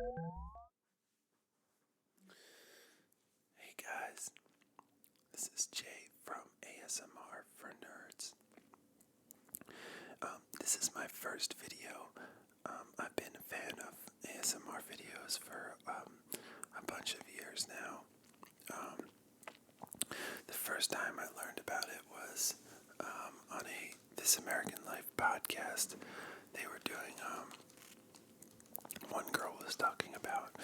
Hey guys, this is Jay from ASMR for Nerds. This is my first video. I've been a fan of ASMR videos for a bunch of years now. The first time I learned about it was on a This American Life podcast. They were doing, one girl was talking about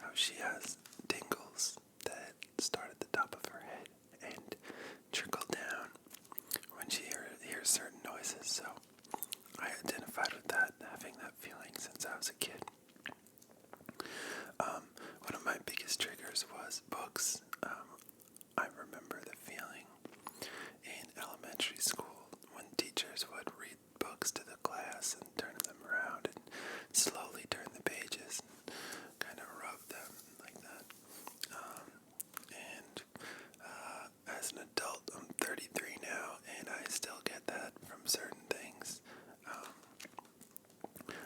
how she has tingles that start at the top of her head and trickle down when she hears certain noises. So I identified with that, having that feeling since I was a kid. One of my biggest triggers was books. I remember the feeling in elementary school when teachers would read books to the class and turn them around and slowly turn the pages and kind of rub them like that. As an adult, I'm 33 now, and I still get that from certain things.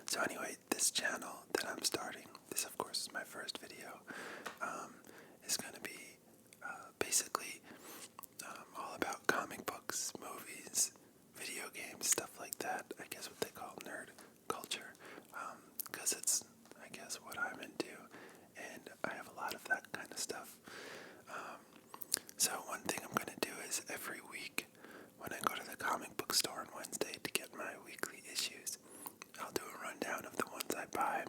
So anyway, this channel that I'm starting, this of course is my first video, is going to be basically all about comic books, movies, video games, stuff like that. I guess what they call nerd culture, because it's, I guess, what I'm into, and I have a lot of that kind of stuff. So one thing I'm going to do is every week when I go to the comic book store on Wednesday to get my weekly issues, I'll do a rundown of the ones I buy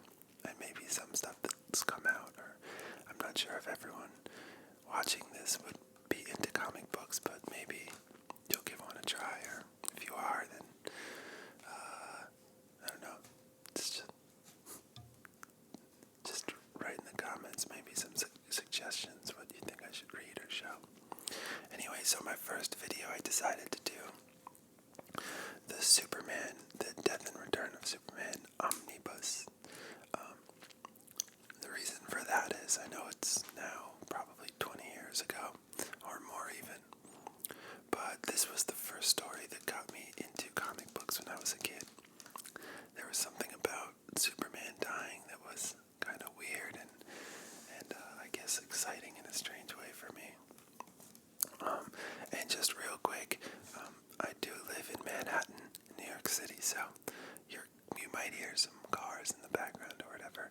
and maybe some stuff that's come out. Or I'm not sure if everyone watching this would be into comic books, but maybe you'll give one a try, or if you are, then I don't know, just write in the comments maybe some suggestions what you think I should read or show. Anyway, so my first video I decided to do the Superman, the Death and Return of Superman omnibus. The reason for that is I know it's now probably 20 years ago, or more even, but this was the first story that got me into comic books when I was a kid. There was something about Superman dying that was kind of weird and I guess exciting in a strange way for me. And just real quick, I do live in Manhattan, New York City, so you might hear some cars in the background or whatever.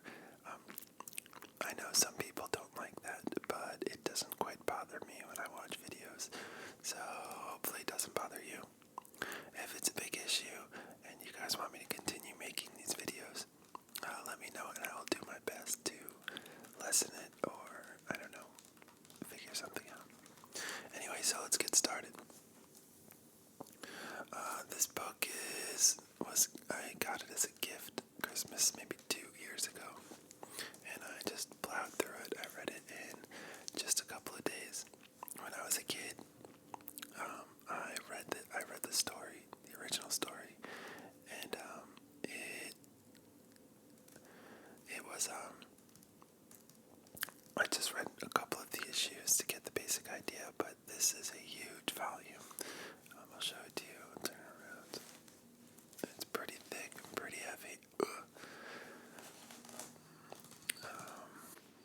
I know some people don't like that, but it doesn't quite bother me when I watch videos, so hopefully it doesn't bother you. If it's a big issue and you guys want me to continue making these videos, let me know and I will do my best to lessen it, or I don't know, figure something out. Anyway, so let's get started. This book I got it as a gift Christmas maybe 2 years ago, and I just plowed through it. I read it in just a couple of days. When I was a kid, I read the story, the original story, and it was I just read a couple of the issues to get the basic idea, but this is a huge volume. I'll show it to you. I'll turn it around. It's pretty thick and pretty heavy.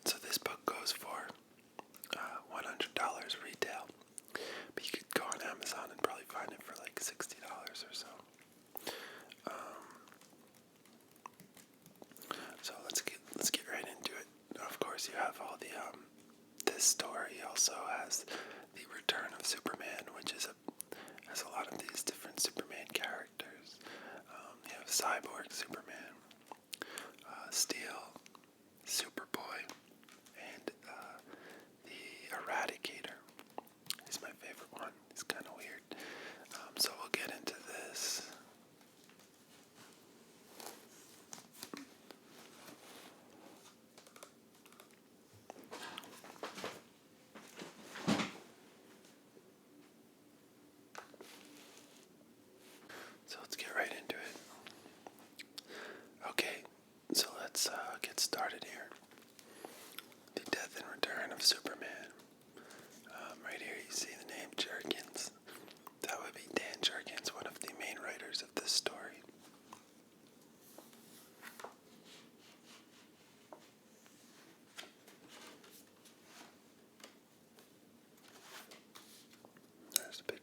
So this book goes for $100 retail, but you could go on Amazon and probably find it for like $60 or so. So let's get right into it. Of course, you have all the this story also has the Return of Superman, which has a lot of these different Superman characters. You have Cyborg Superman, Steel, Superboy, and the Eradicator. He's my favorite one. He's kind of weird. So we'll get into this. So let's get right into it. Okay, so let's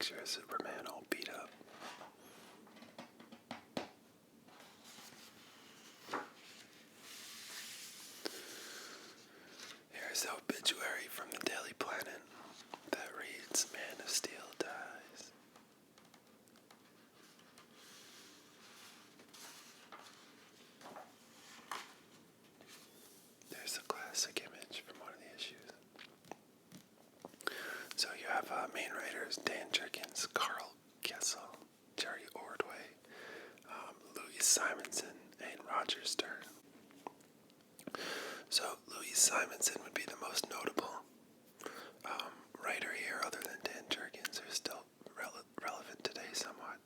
picture of Superman all beat up. Here's the obituary from the Daily Planet that reads, Man of Steel dies. There's a classic image from one of the issues. So you have main writers Dan Jurgens, Carl Kessel, Jerry Ordway, Louise Simonson, and Roger Stern. So Louise Simonson would be the most notable writer here, other than Dan Jurgens, who's still relevant today somewhat.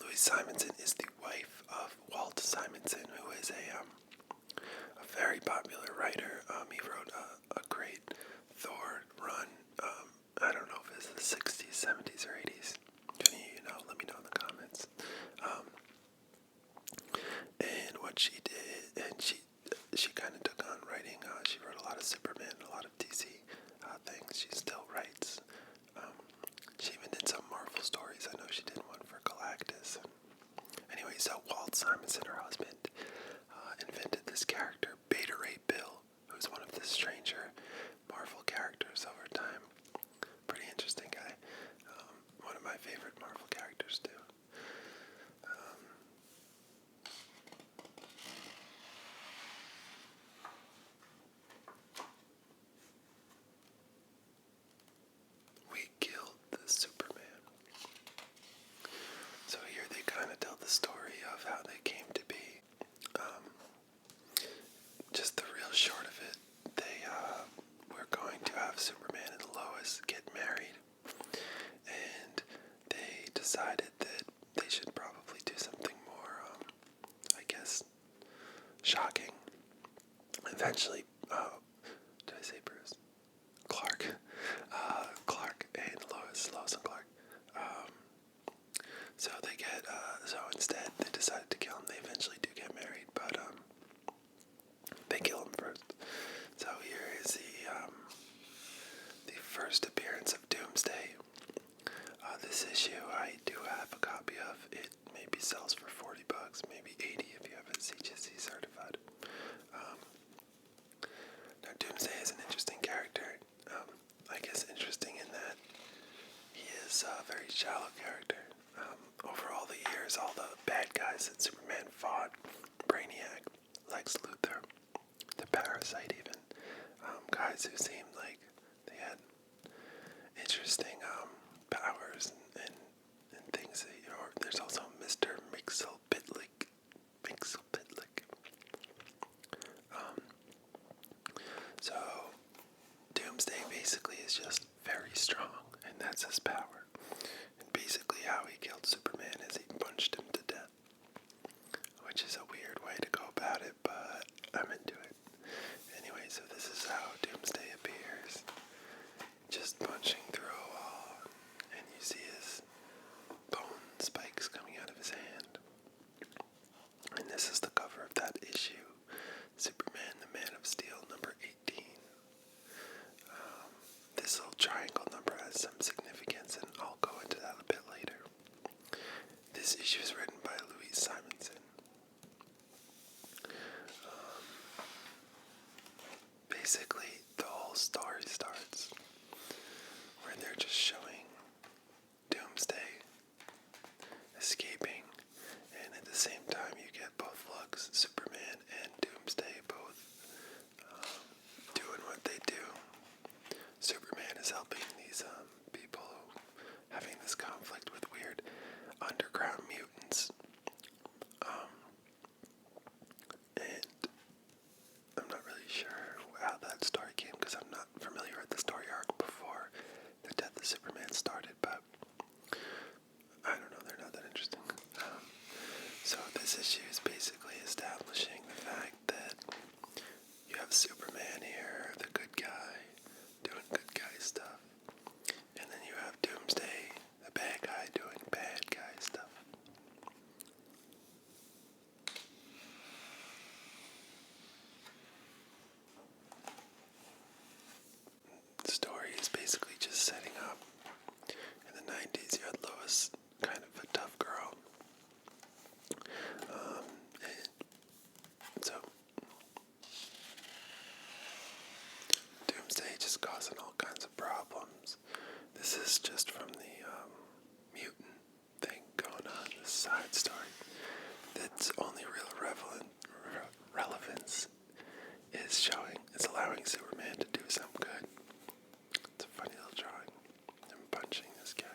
Louise Simonson is the wife of Walt Simonson, who is a very popular writer. He wrote a great Thor run. I don't know if it's the 60s, 70s, or 80s. If any of you know, let me know in the comments. And what she did, and she kind of took on writing. She wrote a lot of Superman, a lot of DC things. She still writes. She even did some Marvel stories. I know she did one for Galactus. Anyway, so Walt Simonson, her husband, invented this character, Beta Ray Bill, who's one of the stranger Marvel characters over time. Pretty interesting guy. One of my favorite Marvel characters, too. We killed the Superman. So here they kind of tell the story of how they came to be. Just the real short of it, they were going to have Superman and Lois get married, and they decided that they should probably do something more, I guess, shocking. Eventually, did I say Bruce? Clark and Lois and Clark. So they get, so instead they decided to kill him. They eventually do get married, but they kill him first. So here is the first appearance of Doomsday. This issue I do have a copy of. It maybe sells for $40, maybe $80 if you have it CGC certified. Now Doomsday is an interesting character. I guess interesting in that he is a very shallow character. Over all the years, all the bad guys that Superman fought, Brainiac, Lex Luthor, the Parasite even, guys who seemed like they had interesting powers and things that, you know, there's also Mr. Mxyzptlk. So Doomsday basically is just very strong, and that's his power. And basically how he killed Superman is he punched him to death, which is a weird way to go about it, but I'm into it. Anyway, so this is how Doomsday appears, just punching through a wall, and you see his bone spikes coming out of his hand. And this is the cover of that issue, Superman, the Man of Steel, number 18. This little triangle number has some significance, and I'll go into that a bit later. This issue is written by Louise Simonson. Basically, the whole story starts where they're just showing Doomsday escaping, and at the same time you get both looks, Superman and Doomsday both doing what they do. Superman is helping these people having this conflict with weird underground mutants. And I'm not really sure how that story came, because I'm not familiar with the story arc before the death of Superman started, but I don't know, they're not that interesting. So this issue is basically establishing the fact that you have Superman here, the good guy, doing good guy stuff, and then you have Doomsday, the bad guy, doing bad guy stuff. The story is basically just setting up side story that's only real relevance is allowing Superman to do some good. It's a funny little drawing. I'm punching this guy.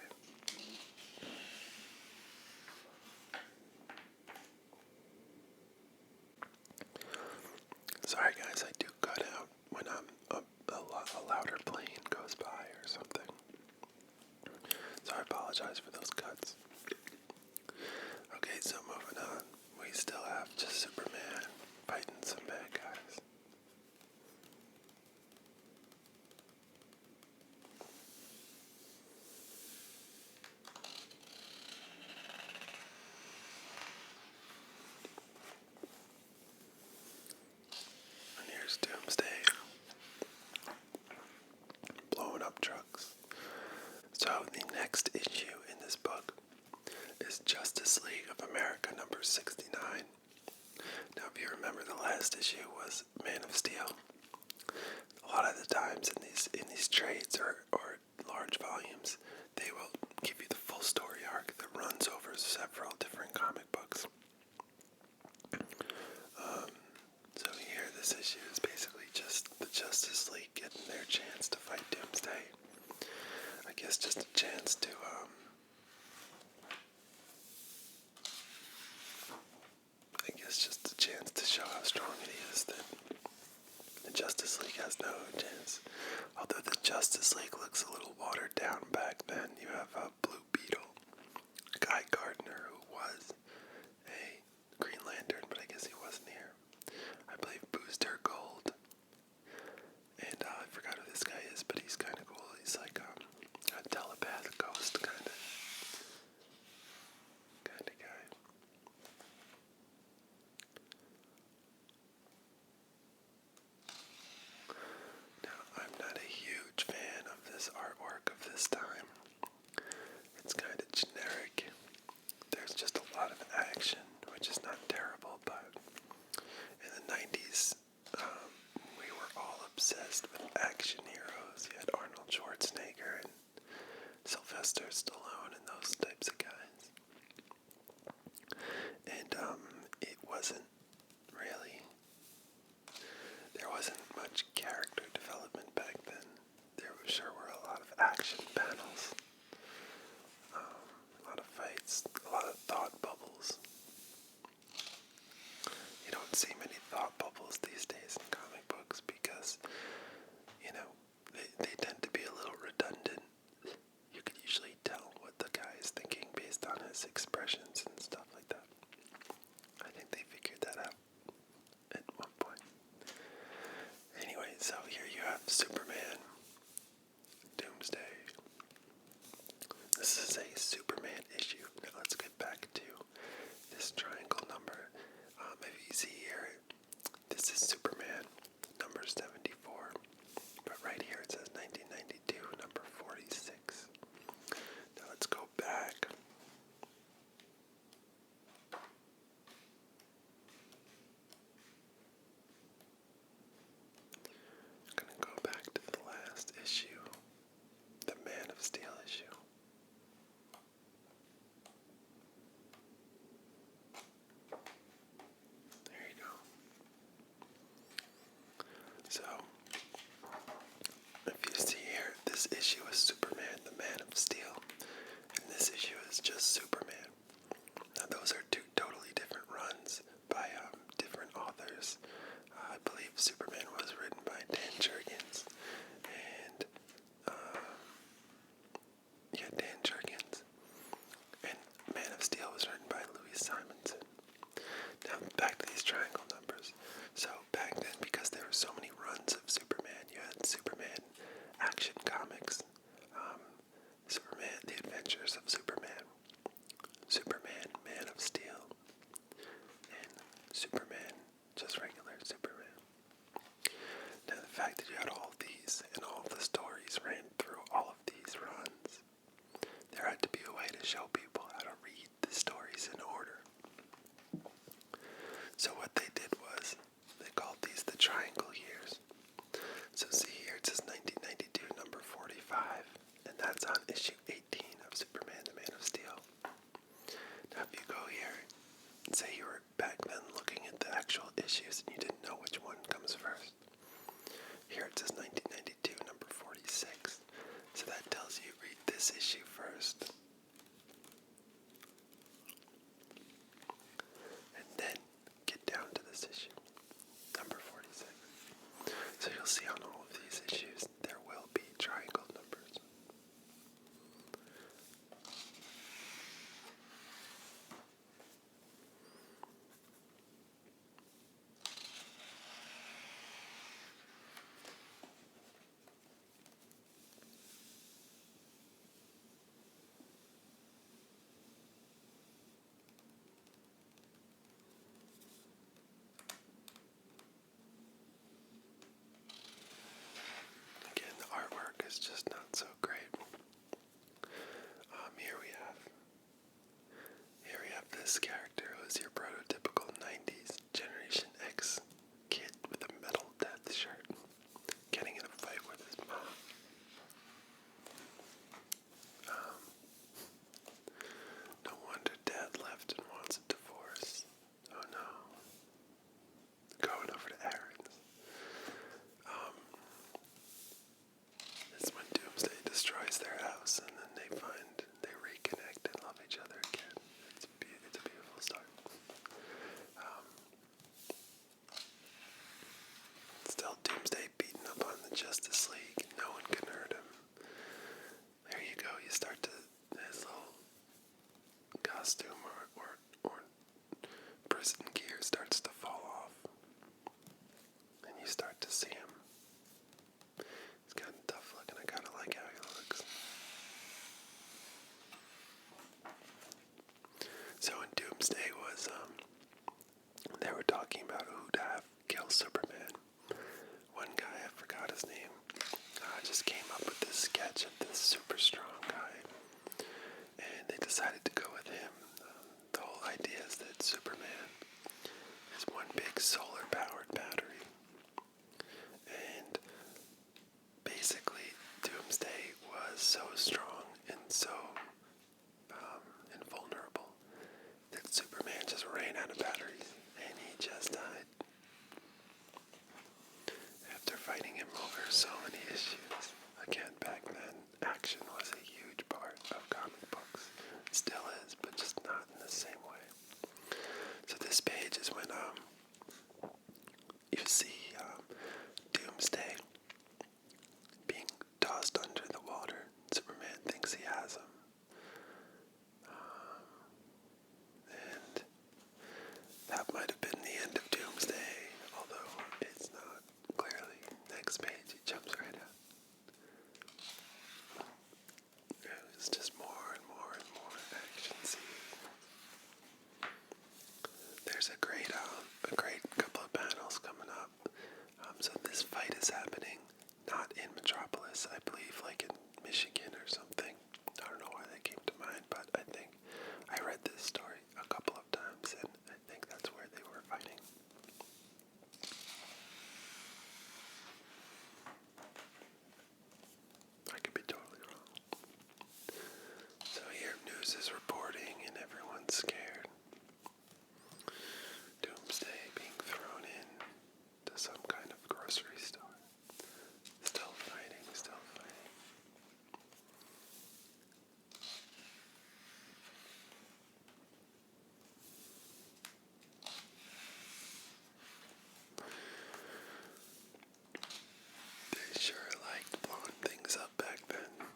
Sorry guys, I do cut out when a louder plane goes by or something. So I apologize for those cuts. Okay, so moving on. We still have just Superman fighting some bad guys. And here's Doomsday blowing up trucks. So the next issue in this book is Justice League of America number 69. Now if you remember, the last issue was Man of Steel. A lot of the times in these trades or large volumes, they will give you the full story arc that runs over several different comic books. So here, this issue is basically just the Justice League getting their chance to fight Doomsday. I guess just a chance to show how strong it is that the Justice League has no chance. Although the Justice League looks a little watered down back then. You have a Blue Beetle, Guy Gardner, who was a Green Lantern, but I guess he wasn't here. I believe Booster Gold, and I forgot who this guy is, but he's kind of cool. He's like a telepath ghost kind of guy. Now, I'm not a huge fan of this artwork of this time. It's kind of generic. There's just a lot of action, which is not terrible, but in the 90s, we were all obsessed with action heroes. You had Arnold Schwarzenegger and Sylvester Stallone and those types of guys. And it wasn't really, there wasn't much character development back then. There sure were a lot of action panels, a lot of fights, a lot of thought bubbles. You don't see many thought bubbles these days in comic books because, they tend to be a little redundant. You can usually tell what the guy is thinking based on his expressions and stuff like that. I think they figured that out at one point. Anyway, so here you have Superman, Doomsday. This is a Superman issue. Now let's get back to this triangle number. If you see here, this is Superman, number 74. But right here it says 1992, number 46. Now let's go back. I'm going to go back to the last issue, the Man of Steel issue. There you go. So, if you see here, this issue is Superman, the Man of Steel, and this issue is just Superman. Now those are two totally different runs by different authors. I believe Superman was written by Dan Jurgens, and Dan Jurgens, and Man of Steel was written by Louis Simonson. Now back to these triangle numbers. So back then, because there were so many runs of Superman, you had Superman Action Comics, Superman The Adventures of Superman, Superman Man of Steel, and Superman just regular Superman. Now the fact that you had all of these and all of the stories ran through all of these runs, there had to be a way to show people how to read the stories in order. So what they did was, they called these the triangle years. So see here, it says 1992, number 45, and that's on issue 18 of Superman, the Man of Steel. Now if you go say you were back then looking at the actual issues and you didn't know which one comes first. Here it says 1992, number 46. So that tells you read this issue first. And then get down to this issue, number 46. So you'll see on all of these issues there will be triangle numbers. Again, the artwork is just not so great. Here we have this character who is your prototypical 90s Generation X kid with a metal death shirt, getting in a fight with his mom. No wonder Dad left and wants a divorce. Oh no. Going over to Aaron's. It's when Doomsday destroys their house and then they reconnect and love each other again. It's a beautiful start. Still Doomsday beating up on the Justice League. No one can hurt him. There you go. You start to, his little costume or prison gear starts to fall off. And you start to see him. He's kind of tough looking. I kind of like how he looks. So when Doomsday was, they were talking about who to have kill Superman. One guy, I forgot his name, just came up with this sketch of this super strong guy. And they decided to go with him. The whole idea is that Superman is one big solar-powered battery. And basically, Doomsday was so strong and so invulnerable that Superman just ran out of batteries and he just died. After fighting him over so many issues. Again, back then, action was a huge part of comic books. It still is, but just not in the same way. So this page is when you see Doomsday being tossed under the water. Superman thinks he has him. And that might have been the end of Doomsday, although it's not clearly. Next page, he jumps right out. It's just more and more and more action scenes. There's a great couple of panels coming up. So this fight is happening not in Metropolis, I believe, like in Michigan or something. I don't know why that came to mind, but I think I read this story a couple of times, and I think that's where they were fighting. I could be totally wrong. So here news is reporting and everyone's scared. Doomsday being thrown in to some kind of grocery store. Still fighting. They sure liked blowing things up back then.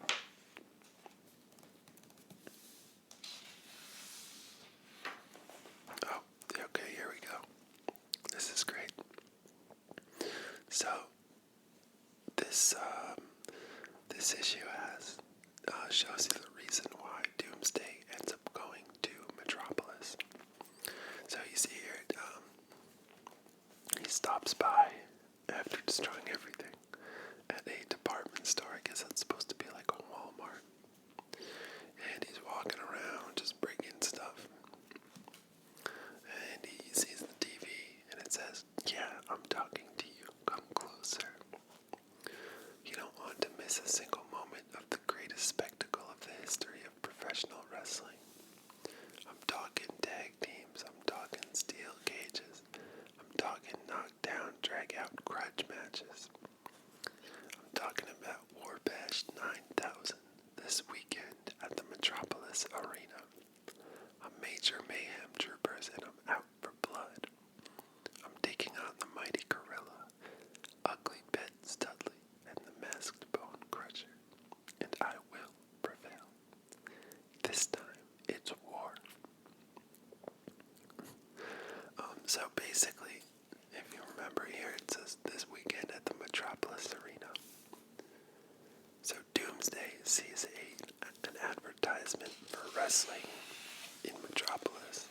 Oh, okay, here we go. This is great. So, this issue shows you the reason why Doomsday ends up going to Metropolis. So you see here, he stops by after destroying everything at a department store. I guess that's supposed to be like a Walmart. And he's walking around just bringing stuff. And he sees the TV and it says, "Yeah, I'm talking to you. Come closer. You don't want to miss a single moment of the greatest spectacle of the history of professional wrestling. I'm talking tag teams. I'm talking So basically, if you remember here, it says this weekend at the Metropolis Arena. So Doomsday sees an advertisement for wrestling in Metropolis,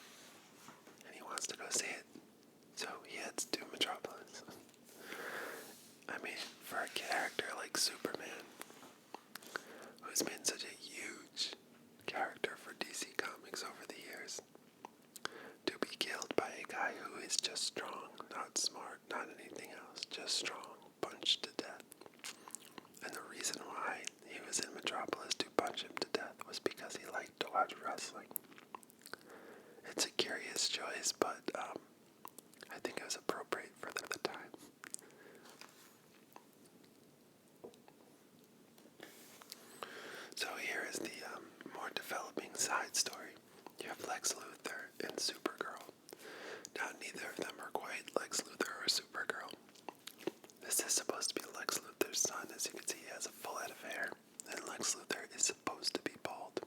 and he wants to go see it. So he heads to Metropolis. I mean, for a character like Superman, who's been such a huge character for DC Comics over the years, to be killed by a guy who is just strong, not smart, not anything else, just strong, punched to death. And the reason why he was in Metropolis to punch him to death was because he liked to watch wrestling. It's a curious choice, but I think it was appropriate for the time. So here is the more developing side story. You have Lex Luthor and Supergirl. Now, neither of them are quite Lex Luthor or Supergirl. This is supposed to be Lex Luthor's son. As you can see, he has a full head of hair, and Lex Luthor is supposed to be bald.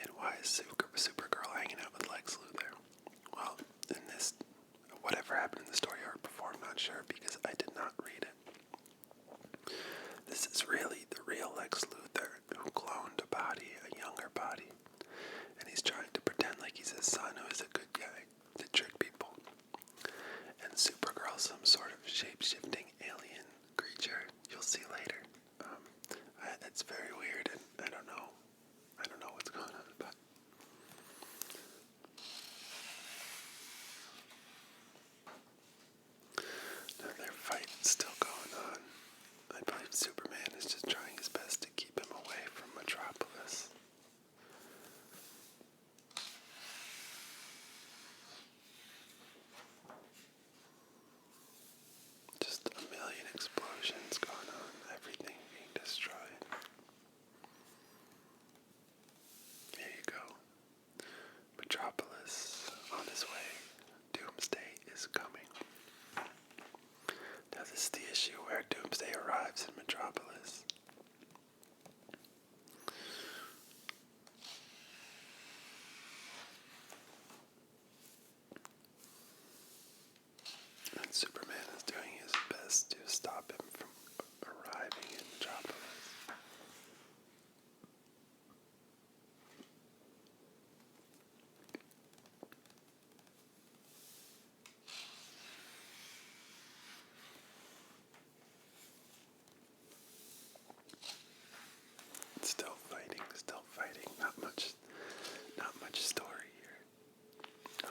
And why is Supergirl hanging out with Lex Luthor? Well, in this, whatever happened in the story arc before, I'm not sure because I did not read it. This is really the real Lex Luthor who cloned a body, a younger body, and he's trying to pretend like he's his son who is a good guy to trick people. And Supergirl's some sort of shape-shifting alien creature you'll see later. It's very weird, and I don't know what's going on, but their fight is still going on. I believe Superman is just trying his best to keep him away from Metropolis. Just a million explosions going on, everything being destroyed. Here you go. Metropolis on his way. Doomsday is coming. Now this is the issue where Doomsday arrives in Metropolis. And Superman is doing his best to stop him from arriving in Metropolis. Still fighting. Not much story here.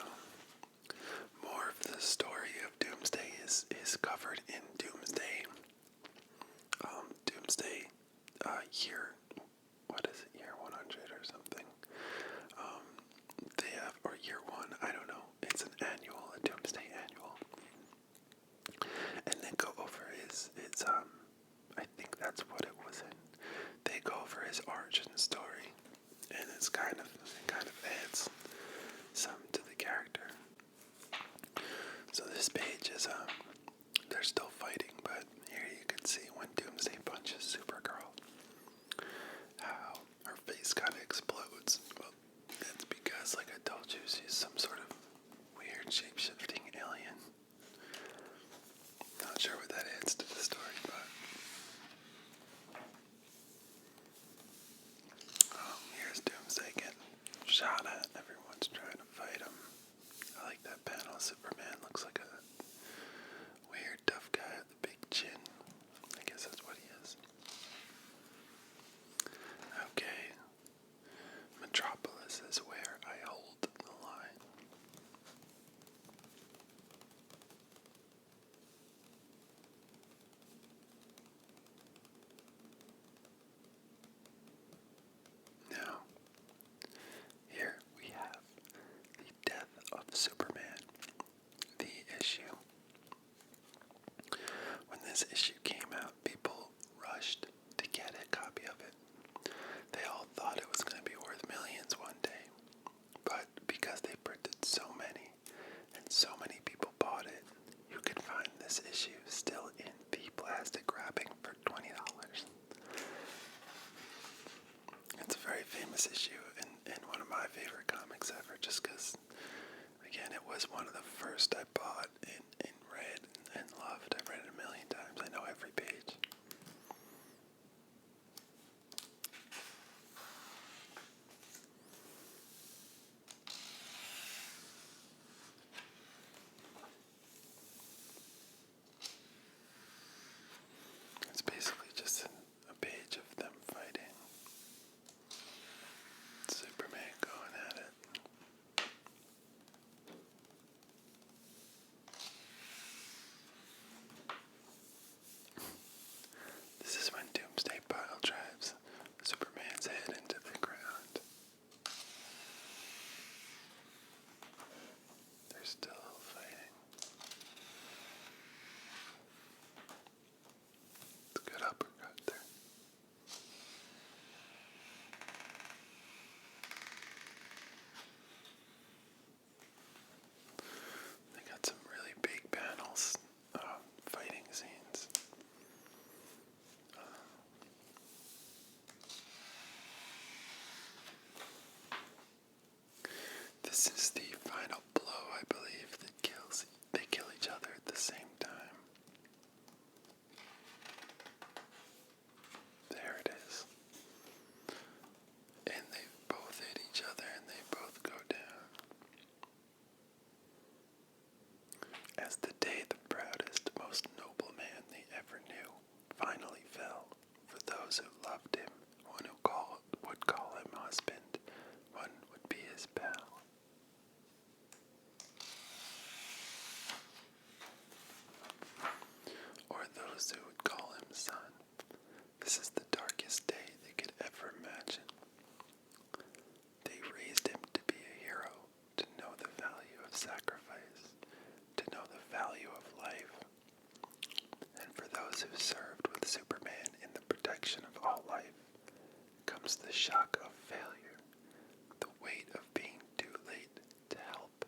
More of the story of Doomsday is covered in Doomsday. Doomsday, year 100 or something. They have, or year 1, I don't know. It's an annual, a Doomsday annual. And they go over his I think that's what it was in. They go over his origin story, and it kind of adds some to the character. So this page is they're still fighting, but here you can see when Doomsday punches Supergirl, how her face kind of explodes. Well, it's because, like I told you, she's some sort of weird shape-shifting alien. Not sure what that adds to the story, but here's Doomsday getting shot at. Everyone's trying to fight him. I like that panel. Superman looks like a weird tough guy with a big chin. I guess that's what he is. Okay. Metropolis is where I hold the line. Now, here we have the death of Superman, the issue. When this issue came out, people rushed to get a copy of it. They all thought it was going to be worth millions one day, but because they printed so many and so many people bought it, you can find this issue still in the plastic wrapping for $20. It's a very famous issue and one of my favorite comics ever, just because, again, it was one of the first I bought and read and loved. I've read it a million times. I know every page. It's basically just a page of them fighting. Superman going at it. This is when Doomsday pile drives Superman's head into the ground. They're still fighting. It's a good uppercut there. They got some really big panels, fighting scenes. This is the final blow, I believe, that kills. They kill each other at the same time. There it is. And they both hit each other and they both go down. As the day the proudest, most noble man they ever knew finally fell, for those who loved him, one who would call him husband, one would be his pal. Or those who would call him son. This is the darkest day they could ever imagine. They raised him to be a hero, to know the value of sacrifice, to know the value of life. And for those who served with Superman in the protection of all life, comes the shock of failure, the weight of being too late to help.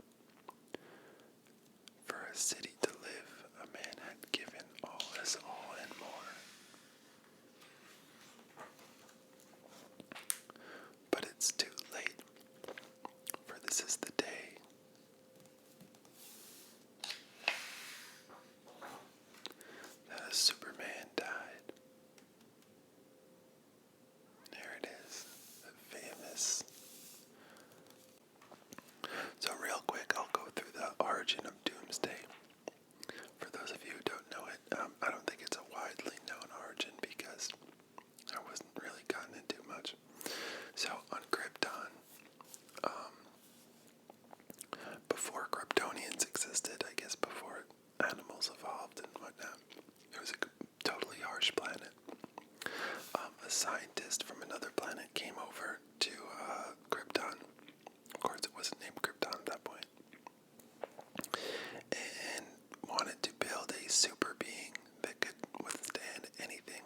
For a city to live, a man had given all his all and more. But it's too late, for this is the day that a Superman died. There it is, the famous. So real quick, I'll go through the origin of Doomsday. For those of you who don't know it, I don't think it's a widely known origin because I wasn't really gotten into much. So on Krypton, before Kryptonians existed, I guess before animals evolved and whatnot, it was a totally harsh planet. A scientist from another planet came over to Krypton. Of course, it wasn't named Krypton at that point. And wanted to build a super being that could withstand anything.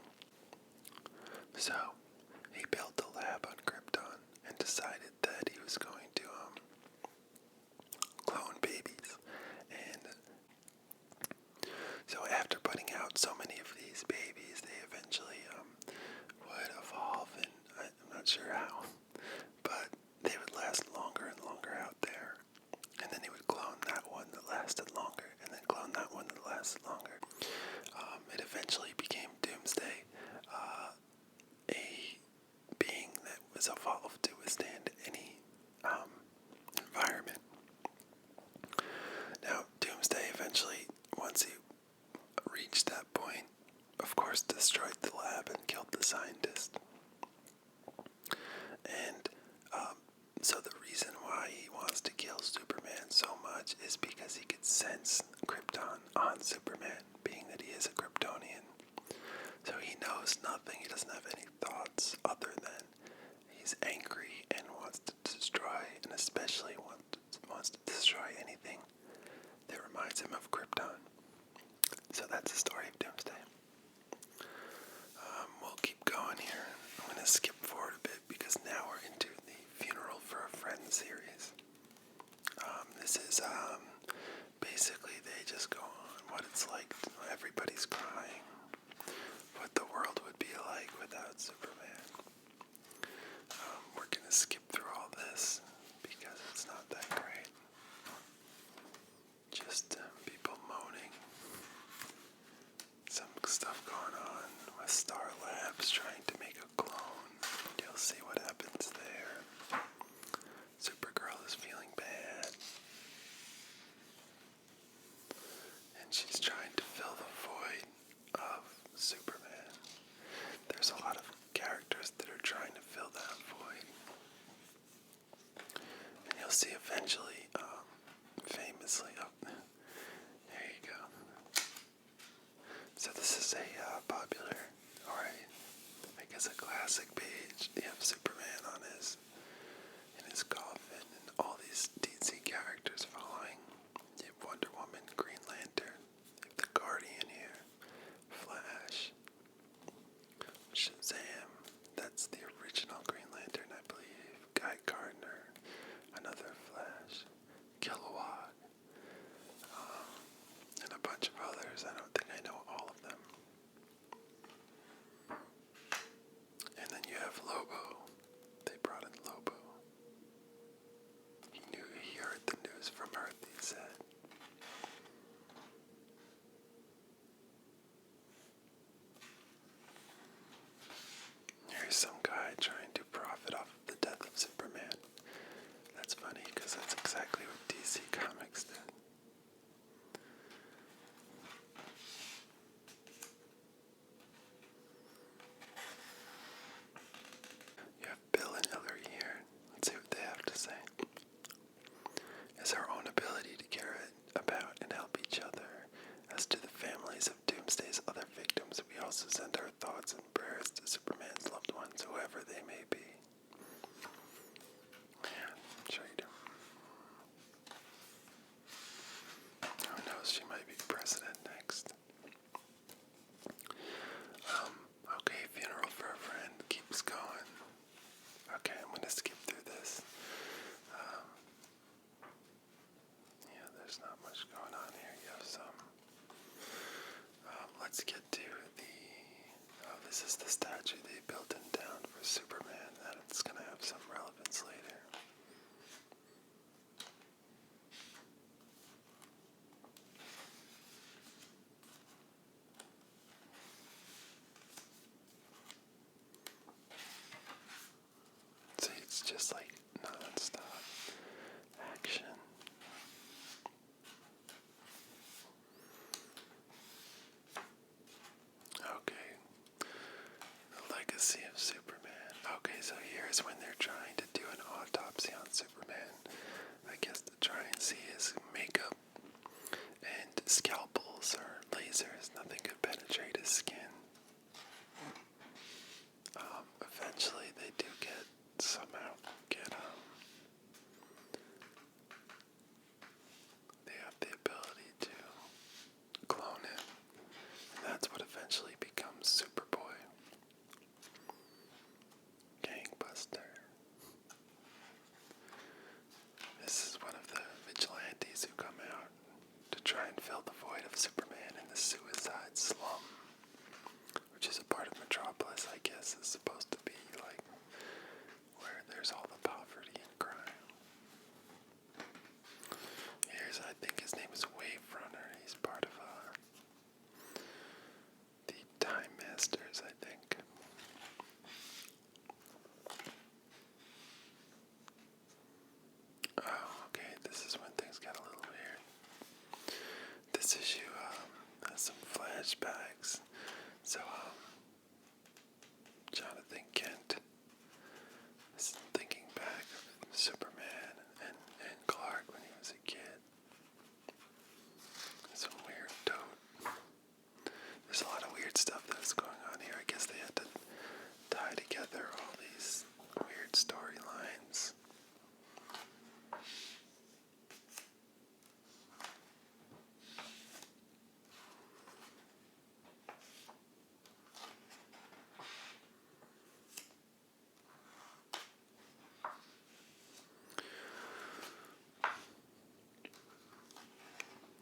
So, he built a lab on Krypton and decided that he was going to clone babies. And so after putting out so many of these babies, they eventually would evolve, and I'm not sure how, but they would last longer and longer out there. And then he would clone that one that lasted longer, and then clone that one that lasted longer. It eventually became Doomsday, a being that was evolved to withstand any environment. Now, Doomsday eventually, once he reached that point, of course, destroyed the lab and killed the scientist. And so the reason why he wants to kill Superman so much is because he could sense Krypton on Superman, being that he is a Kryptonian. So he knows nothing, he doesn't have any thoughts other than he's angry and wants to destroy, and especially wants to destroy anything that reminds him of Krypton. So that's the story of Doomsday. We'll keep going here. I'm going to skip forward a bit because now we're into the Funeral for a Friend series. This is basically they just go on what it's like. Everybody's crying. What the world would be like without Superman. We're going to skip through all this because it's not that great. just people moaning. Some stuff going on with Star Labs trying to make a clone. You'll see what happens there. Supergirl is feeling bad. And she's trying to fill the void of Superman. There's a lot of characters that are trying to fill that void. And you'll see eventually, famously, there you go. So this is a popular, or I guess a classic page. You have Superman on in his coffin, and all these DC characters following. You have Wonder Woman, Green Lantern, you have the Guardian here, Flash, Shazam. That's the original Green Lantern, I believe. Guy Gardner, another Flash, Kilowatt, and a bunch of others. I don't think I know all of them. And then you have Lobo. They brought in Lobo. He heard the news from Earth, he said. Here's some guy trying to profit off of the death of Superman. That's funny because that's exactly what DC Comics did. You have Bill and Hillary here. Let's see what they have to say. As our own ability to care about and help each other. As to the families of Doomsday's other victims, we also send our thoughts and prayers to Superman's loved ones, whoever they may be. Yeah, sure you do. Who knows, she might be president next. Okay, funeral for a friend keeps going. Okay, I'm going to skip through this. Yeah, there's not much going on here. You have some. Let's get to this is the statue they built in town for Superman. That's going to have some relevance later. See, it's just like non-stop action. Okay. The legacy of Superman. Okay, so here's when they're trying to do an autopsy on Superman. I guess to try and see his makeup, and scalpels or lasers, nothing could penetrate his skin. Eventually they do somehow get they have the ability to clone him, and that's what eventually becomes Superboy. Gangbuster. This is one of the vigilantes who come out to try and fill the void of Superman in the suicide slum, which is a part of Metropolis, I guess, is supposed to be like where there's all the poverty and crime. Here's, I think his name is Wave Runner. He's part of the Time Masters, I think. Oh, okay, this is when things got a little weird. This issue has some flashbacks. So, Jonathan Kent is thinking back of Superman and Clark when he was a kid. Some weird tote. There's a lot of weird stuff that's going on here. I guess they had to tie together all these weird storylines.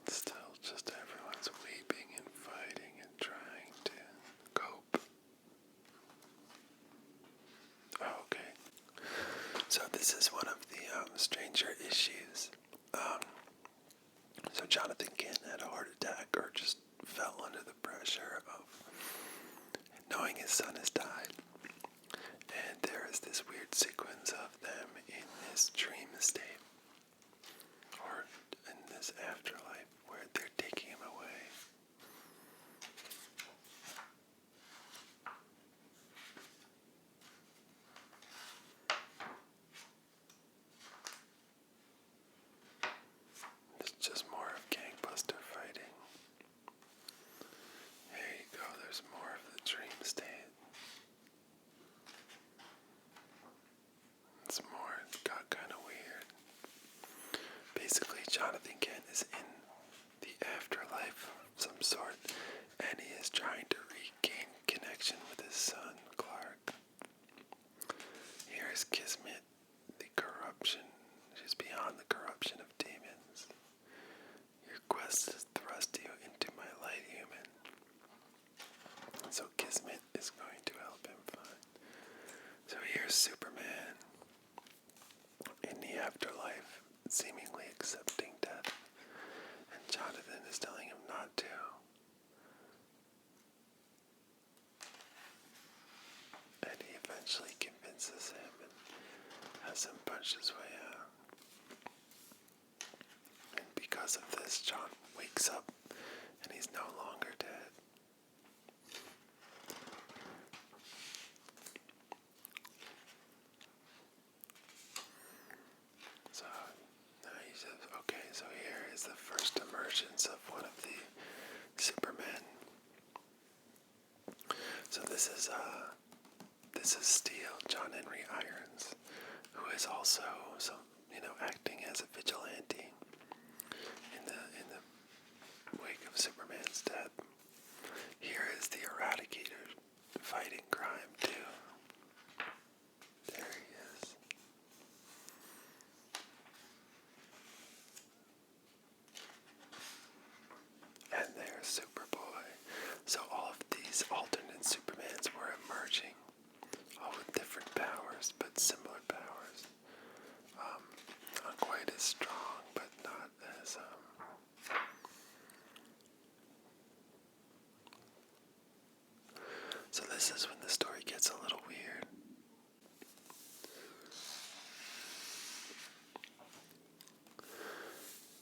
Still, just everyone's weeping and fighting and trying to cope. Oh, okay. So this is one of the stranger issues. So Jonathan Kent had a heart attack or just fell under the pressure of knowing his son has died. And there is this weird sequence of them in this dream state, or in this afterlife, where they're taking him away. It's just more of gangbuster fighting. There you go, there's more of the dream state. It's more, it got kind of weird. Basically, Jonathan Kent is in the afterlife of some sort, and he is trying to regain connection with his son, Clark. Here is Kismet, the corruption. She's beyond the corruption of demons. Your quest has thrust you into my light, human. So Kismet is going to help him find. So here's Superman in the afterlife, seemingly accepting death, and Jonathan is telling him not to. And he eventually convinces him and has him punch his way out. And because of this, John wakes up and he's no longer dead. So now he says, okay, so here is the first emergence of one of the Supermen. So this is Steel, John Henry Irons, who is also acting as a vigilante in the wake of Superman's death. Here is the Eradicator fighting crime too. There he is. And there's Superboy. So all of these alternate Supermans were emerging, all with different powers, but similar powers. Not quite as strong, but not as So this is when the story gets a little weird.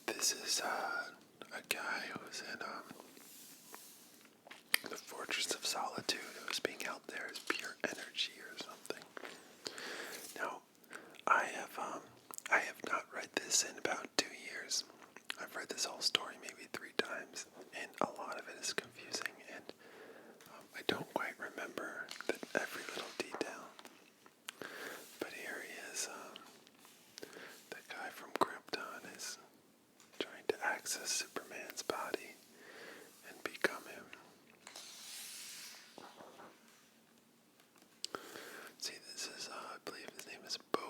This is a guy who's in the Fortress of Solitude, who's being held there as pure energy or something. Now, I have not read this in about 2 years. I've read this whole story maybe 3 times, and a lot of it is confusing, and I don't quite remember every little detail. But here he is. The guy from Krypton is trying to access Superman's body and become him. See, this is, I believe his name is Bibbo.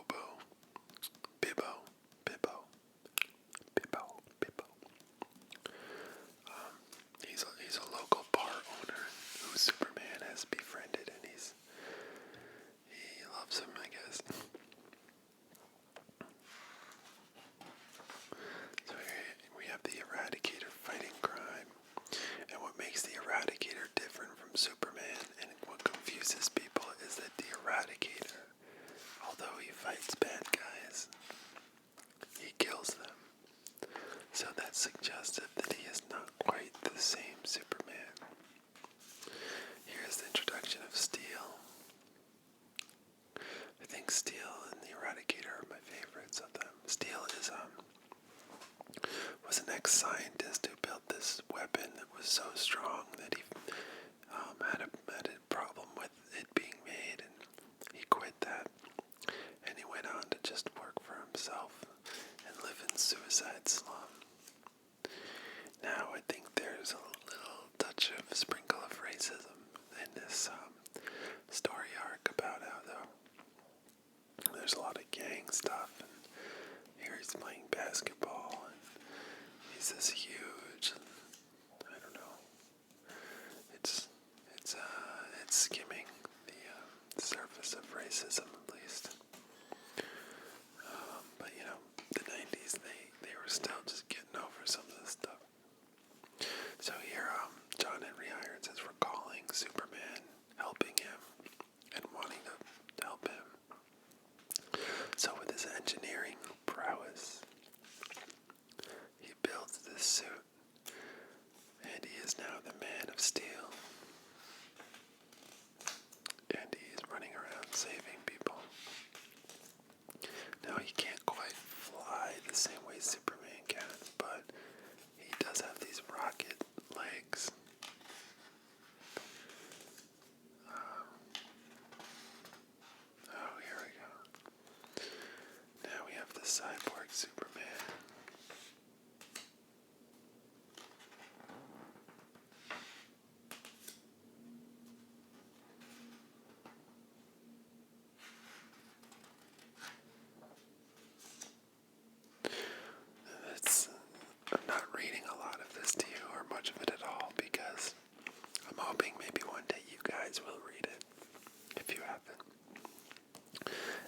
He's a local bar owner who Superman has befriended, and he loves him, I guess. So here we have the Eradicator fighting crime, and what makes the Eradicator different from Superman, and what confuses people, is that the Eradicator, although he fights bad guys, he kills them. So that's suggestive that he is not quite the same Superman. Here's the introduction of Steel. I think Steel and the Eradicator are my favorites of them. Steel is was an ex-scientist who built this weapon that was so strong that he had a problem with it being made, and he quit that, and he went on to just work for himself and live in Suicide Slum. Now I think there's a little touch of sprinkle of racism in this story arc about how there's a lot of gang stuff, and here he's playing basketball, and he's this huge, I don't know, it's skimming the surface of racism, at least. But the 90s, they were still just getting over some of this stuff. the suit, and he is now the Man of Steel. And he's running around saving people. Now he can't quite fly the same way Superman can, but he does have these rocket legs. Oh, here we go. Now we have the cyborg Superman. I'm not reading a lot of this to you, or much of it at all, because I'm hoping maybe one day you guys will read it, if you haven't.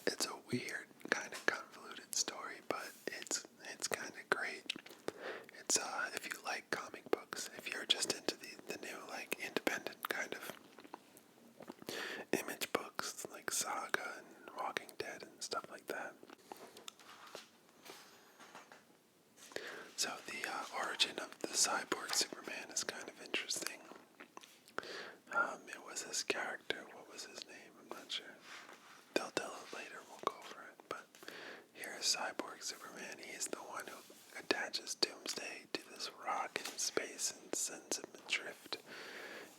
It's a weird, kind of convoluted story, but it's kind of great. It's if you like comic books, if you're just into the new like independent kind of image books like Saga and Walking Dead and stuff like that. So the origin of the cyborg Superman is kind of interesting. It was this character. What was his name? I'm not sure. They'll tell it later. We'll go over it. But here's cyborg Superman. He is the one who attaches Doomsday to this rock in space and sends him adrift.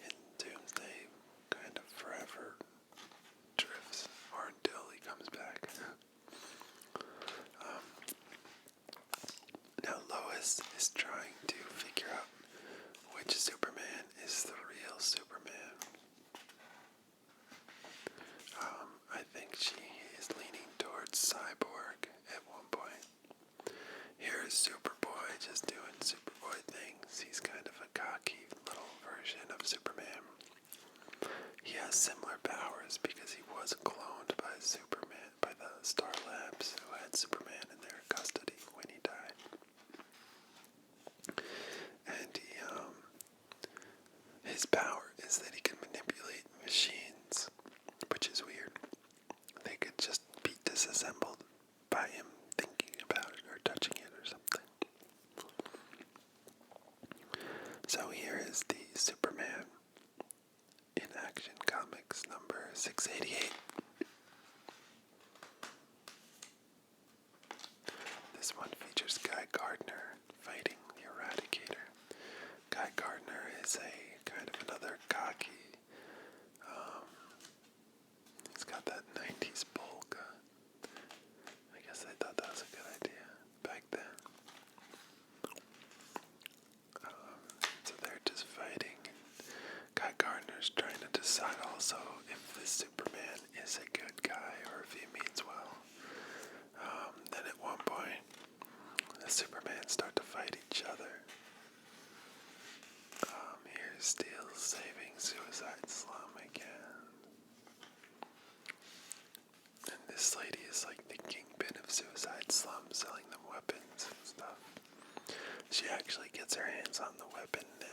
And Doomsday kind of forever drifts, or until he comes back. Now Lois is trying to figure out which Superman is the real Superman. I think she is leaning towards Cyborg at one point. Here's Superboy just doing Superboy things. He's kind of a cocky little version of Superman. He has similar powers because he was cloned by Superman, by the Star Labs, who had Superman in their custody when he died. And his power is that he can manipulate machines, which is weird. They could just be disassembled by him thinking about it or touching it or something. So here is the Superman in Action Comics number 688. This one features Guy Gardner fighting the Eradicator. Guy Gardner is a kind of another cocky, he's got that 90s polka. I guess I thought that was a good idea back then. So they're just fighting. Guy Gardner's trying to decide also if this Superman is a good guy or if he means well. Then at one point, the Supermen start to fight each other. Here's Steel saving Suicide Slum again. And this lady is like the kingpin of Suicide Slum, selling them weapons and stuff. She actually gets her hands on the weapon that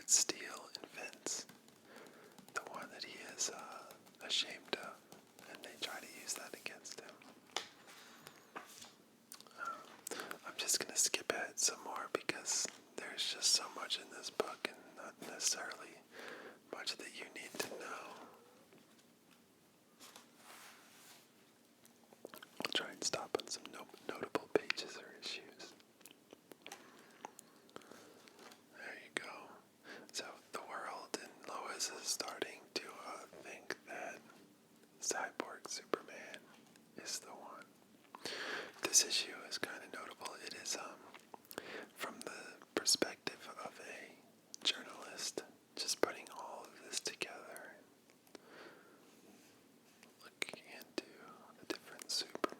Steel invents. The one that he is ashamed of. And they try to use that against him. I'm just going to skip ahead some more because there's just so much in this book and not necessarily much that you need to know. I'll try and stop on some notable pages or issues. There you go. So the world and Lois is starting to think that Cyborg Superman is the one. This issue is kind of notable. It is from the perspective of a journalist, just putting all of this together, looking into the different Supermans.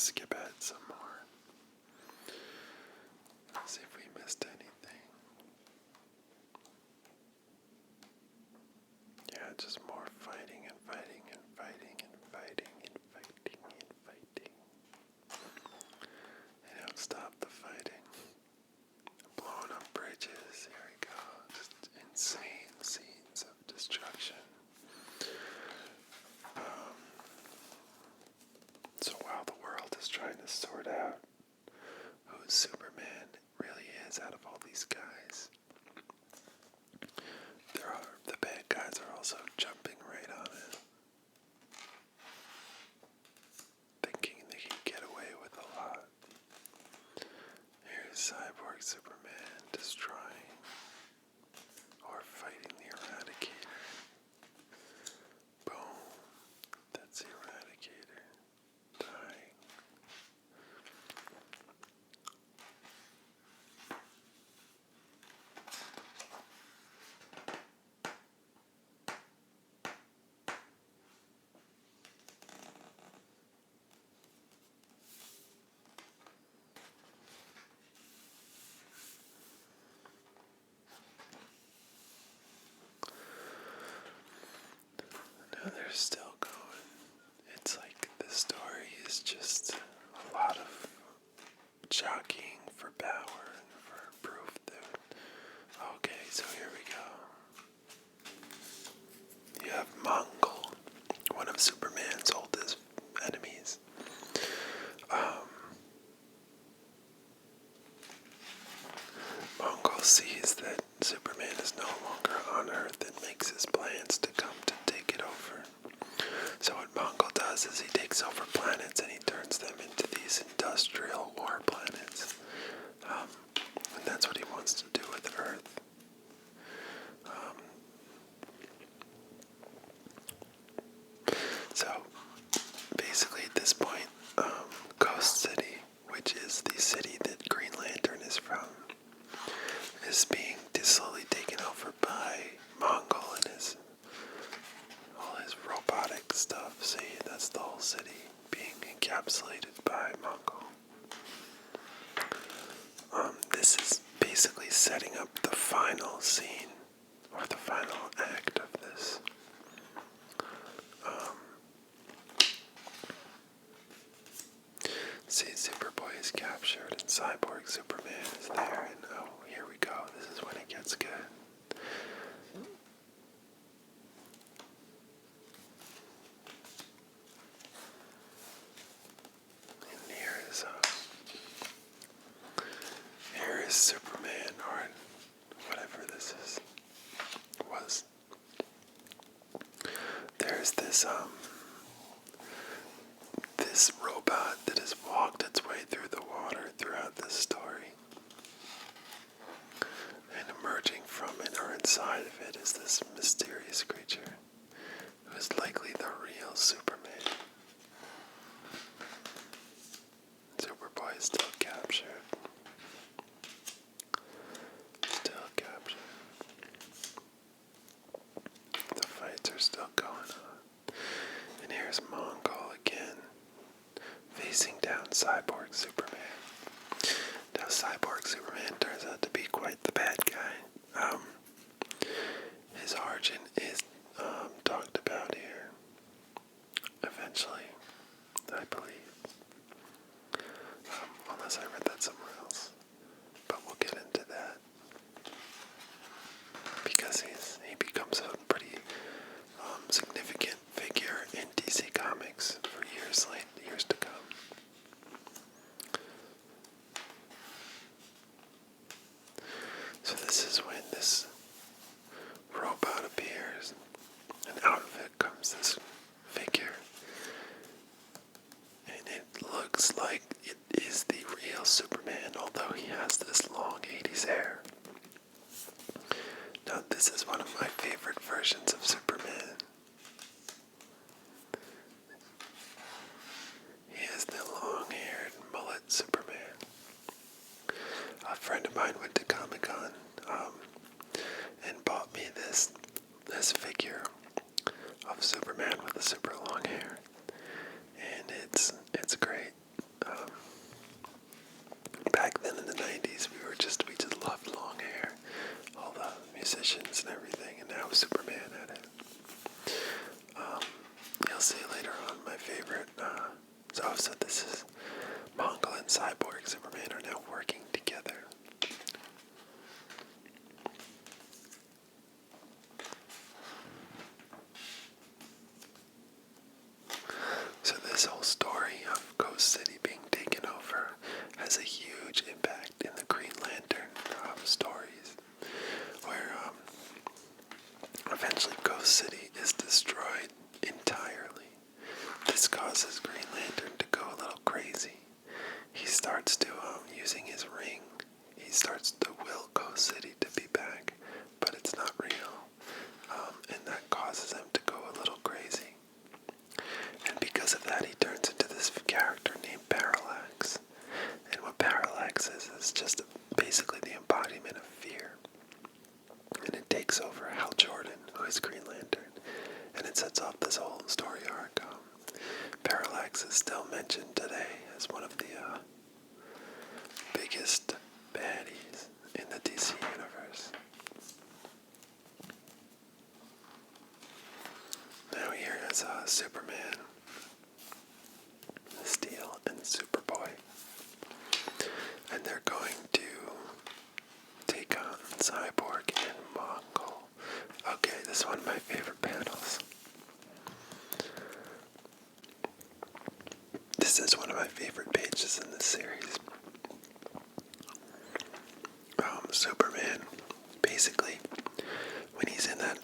skip ahead some more. Let's see if we missed anything. Yeah, just more fighting and fighting and fighting and fighting and fighting and fighting. They don't stop the fighting. Blowing up bridges. Here we go. Just insane scenes of destruction. So while the world is trying to sort out who Superman really is out of all these guys, the bad guys are also jumping right on it, thinking they can get away with a lot. Here's Cyborg Superman destroying or fighting the Eradicator. Boom. That's the Eradicator dying. No, they're still going. It's like the story is just a lot of jockeying for power and for proof that, okay, so here we go. You have Mongol, one of Superman's oldest enemies. Mongol sees that Superman is no longer on Earth and makes his plans to come to take it over. So what Mongol does is he takes over planets and he turns them into these industrial war planets. And that's what he wants to do with Earth. So basically at this point, Ghost City, which is the city that Green Lantern is from, is being slowly taken over by Mongol and all his robotic stuff. See, that's the whole city being encapsulated by Mongol. This is basically setting up the final scene, or the final act of this. See, Superboy is captured and Cyborg Superman is there, and oh, here we go. This is when it gets good. And here is Superman, or whatever this was. There's this this robot that has walked its way through the water throughout this story. And emerging from it or inside of it is this mysterious creature who is likely the real Superman. Superboy is still captured. Still captured. The fights are still going on. And here's Mongol again, facing down Cyborg Superman. Now, Cyborg Superman turns out to be quite the bad guy. His origin is talked about here. Eventually, I believe. Unless I read that somewhere else. But we'll get into that. Because he becomes a pretty significant figure in DC Comics for years to come. So this is when this robot appears, and out of it comes this figure. And it looks like it is the real Superman, although he has this long 80s hair. Now, this is one of my favorite versions of Superman. He is the long-haired mullet Superman. A friend of mine went to Comic-Con and bought me this figure of Superman with the super long hair, and it's great. he starts to, using his ring, he starts to will Ghost City to be back, but it's not real, and that causes him to go a little crazy. And because of that, he turns into this character named Parallax. And what Parallax is just basically the embodiment of fear. And it takes over Hal Jordan, who is Green Lantern, and it sets off this whole story arc. Parallax is still mentioned today as one of the biggest baddies in the DC universe. Now here is Superman, Steel, and Superboy. And they're going to take on Cyborg and Mongol. Okay, this is one of my favorite panels. This is one of my favorite pages in this series. Superman, basically, when he's in that,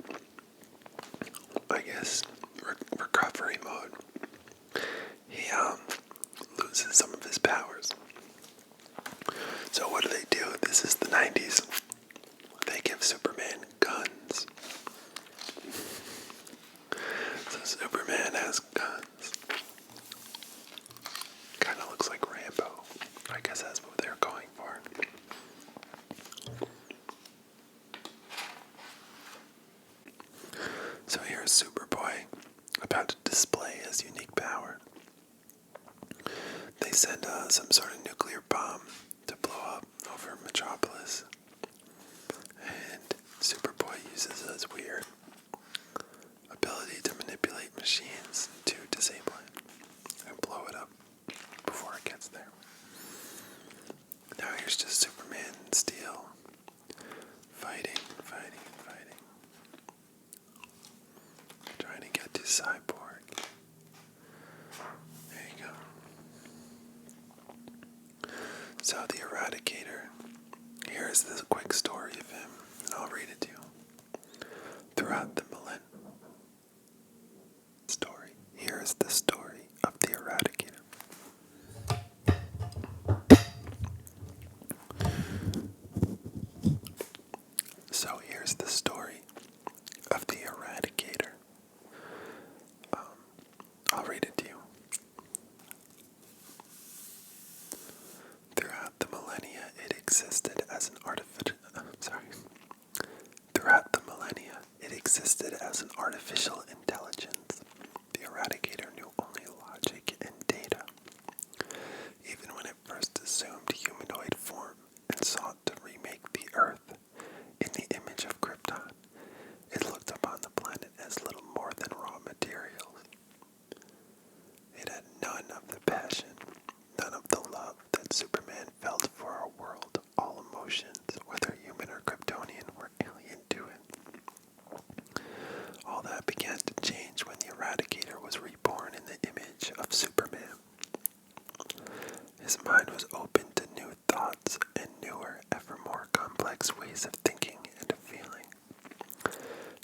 I guess, recovery mode, he loses some of his powers. So what do? This is the 90s. They give Superman guns. So Superman has guns. Kind of looks like Rambo. I guess that's what they're going for. So here's Superboy about to display his unique power. They send some sort of nuclear bomb to blow up over Metropolis. And Superboy uses his weird ability to manipulate machines to disable it and blow it up before it gets there. Now here's just Superman and Steel fighting. Trying to get to Cyborg. There you go. So the Eradicator, here's this quick story of him, and I'll read it to you. Throughout the millennium story, here's the story of the Eradicator. So here's the story of the Eradicator. I'll read it to you. Throughout the millennia, it existed as an artificial intelligence. The Eradicator knew only logic and data. Even when it first assumed humanoid form and sought to remake the Earth in the image of Krypton, it looked upon the planet as little more than raw materials. It had none of the passion, none of the love that Superman felt for our world. All emotions, whether human or Kryptonian, were alien to it. All that began to change when the Eradicator was reborn in the image of Superman. His mind was open to new thoughts and newer, ever more complex ways of thinking and of feeling.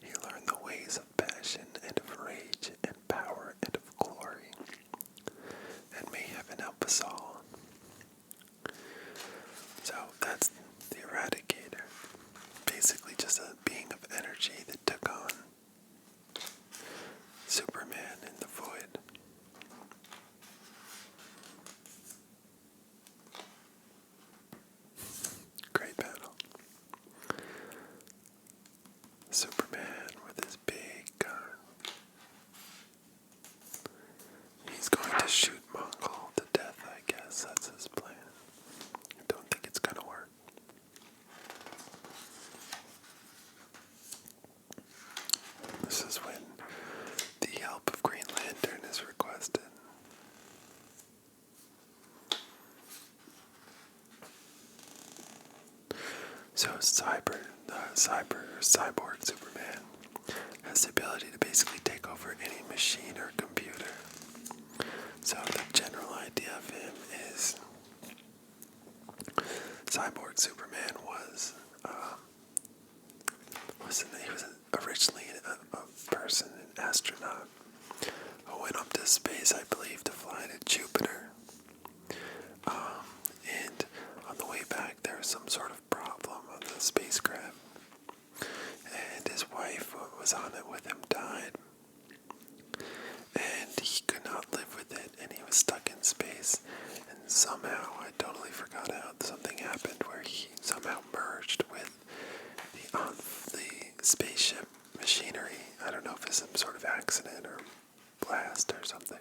He learned the ways of passion and of rage and power and of glory. And may heaven help us all. So that's the Eradicator. Basically just a being of energy that took on Superman in the void. Great battle. Superman with his big gun. He's going to shoot Mongol to death, I guess. That's his plan. I don't think it's going to work. This is when the help of Green Lantern is requested. So Cyborg Superman has the ability to basically take over any machine or computer. So the general idea of him is Cyborg Superman was he was originally a person, an astronaut, who went up to space, I believe, to fly to Jupiter. somehow, I totally forgot how something happened where he somehow merged with the spaceship machinery. I don't know if it's some sort of accident or blast or something.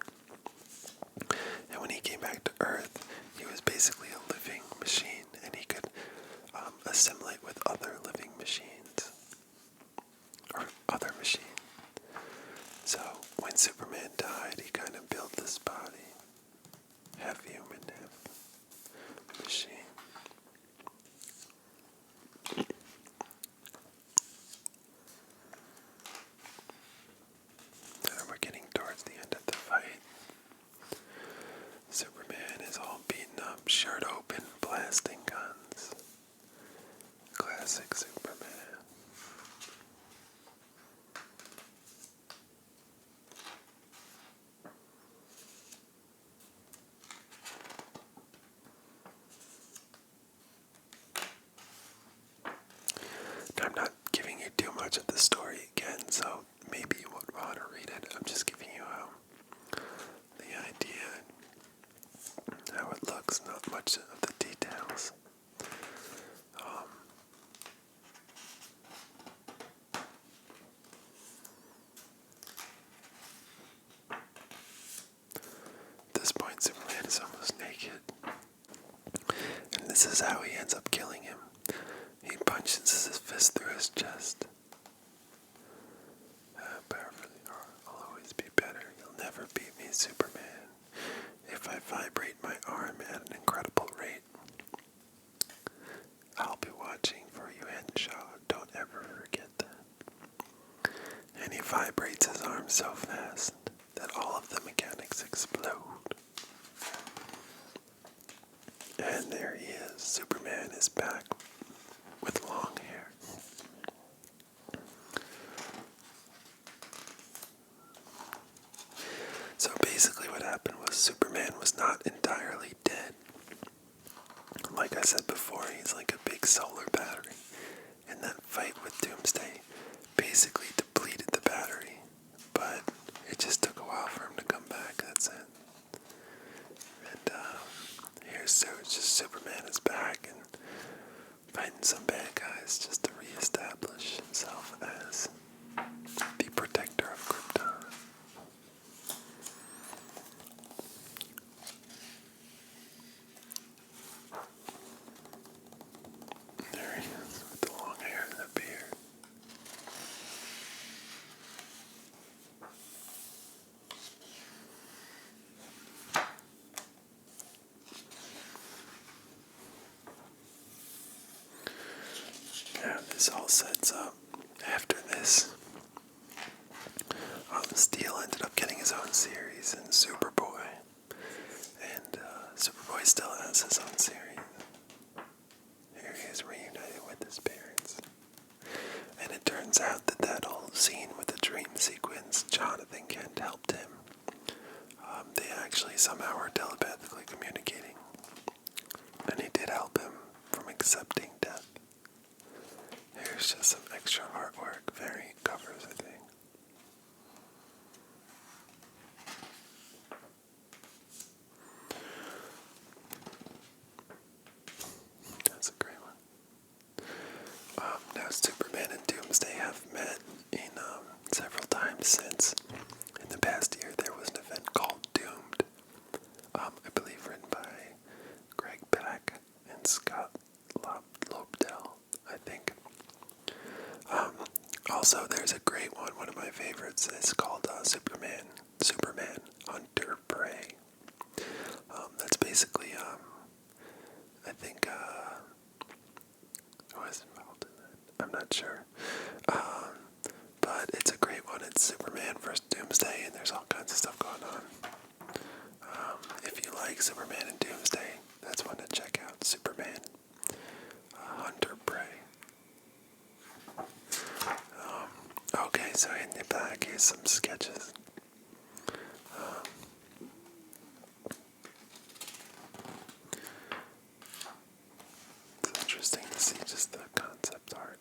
And when he came back to Earth, he was basically a living machine, and he could assimilate with other living machines. Or other machines. So, when Superman died, he kind of built this body. Half human, half machine. Now we're getting towards the end of the fight. Superman is all beaten up, shirt open, blasting guns. Classic Superman. I'm not giving you too much of the story again, so maybe you would want to read it. I'm just giving you the idea, how it looks, not much of the details. At this point, Superman is almost naked, and this is how he ends up killing him. He punches his fist through his chest. Powerfully, I'll always be better. You'll never beat me, Superman. If I vibrate my arm at an incredible rate, I'll be watching for you, Henshaw. Don't ever forget that. And he vibrates his arm so fast that all of the mechanics explode. And there he is. Superman is back with long hair. So basically what happened was Superman was not entirely dead. Like I said before, he's like a big solar battery. And that fight with Doomsday basically depleted the battery. But it just took a while for him to come back, that's it. And here's just Superman is back and fighting some bad guys just to reestablish himself as the protector of Krypton. There he is with the long hair and the beard. Yeah, this all sets up. After this, Steel ended up getting his own series in Superboy. And Superboy still has his own series. Here he is reunited with his parents. And it turns out that that whole scene with the dream sequence, Jonathan Kent helped him. They actually somehow were telepathically communicating. And he did help him from accepting death. Here's just some extra artwork, variant covers, I think. That's a great one. Now Superman and Doomsday have met in several times since. In the past year, there was an event called Doomed. I believe written by Greg Pak and Scott Lobdell, I think. Also, there's a great one of my favorites. It's called Superman Hunter Prey. That's basically, I think, who is involved in that? I'm not sure. But it's a great one. It's Superman versus Doomsday, and there's all kinds of stuff going on. If you like Superman and Doomsday, that's one to check out. Superman Hunter Prey. Okay, so in the back is some sketches. It's interesting to see just the concept art.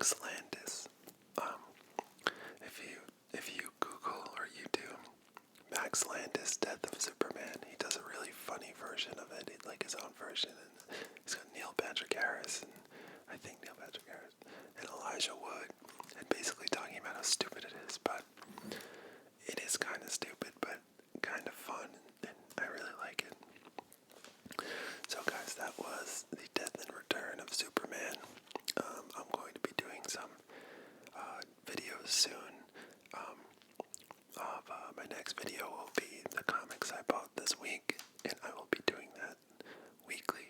Max Landis. If you Google or YouTube Max Landis Death of Superman, he does a really funny version of it, like his own version, and he's got Neil Patrick Harris, and I think Neil Patrick Harris, and Elijah Wood, and basically talking about how stupid it is, but it is kind of stupid, but kind of fun, and I really like it. So guys, that was the death and return of Superman. I'm going to be doing some videos soon. My next video will be the comics I bought this week, and I will be doing that weekly.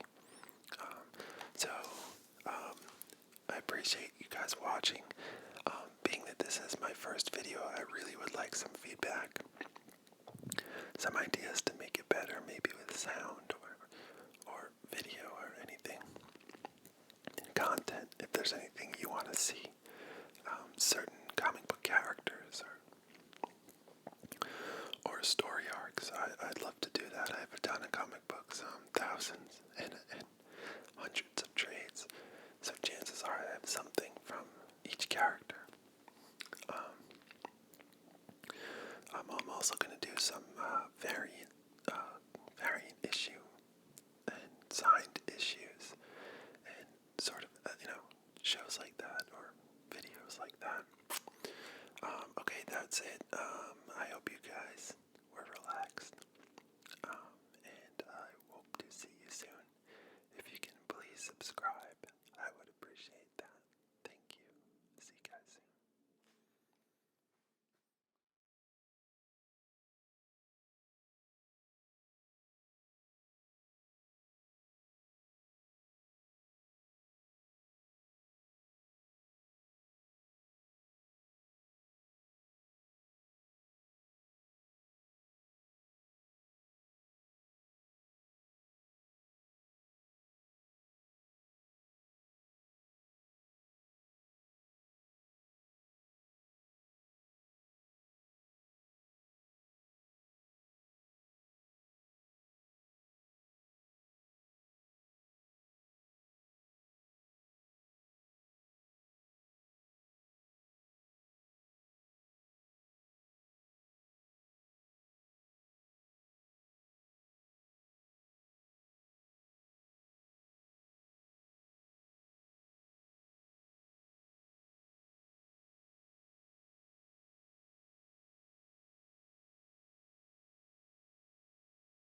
I appreciate you guys watching. Being that this is my first video, I really would like some feedback, some ideas to make it better, maybe with sound or video or anything. Content, if there's anything you want to see, certain comic book characters or story arcs, I'd love to do that. I have a ton of comic books, thousands and hundreds of trades, so chances are I have something from each character. I'm also going to do some variant issue and signed issues and sort of, shows like that or videos like that. Okay, that's it.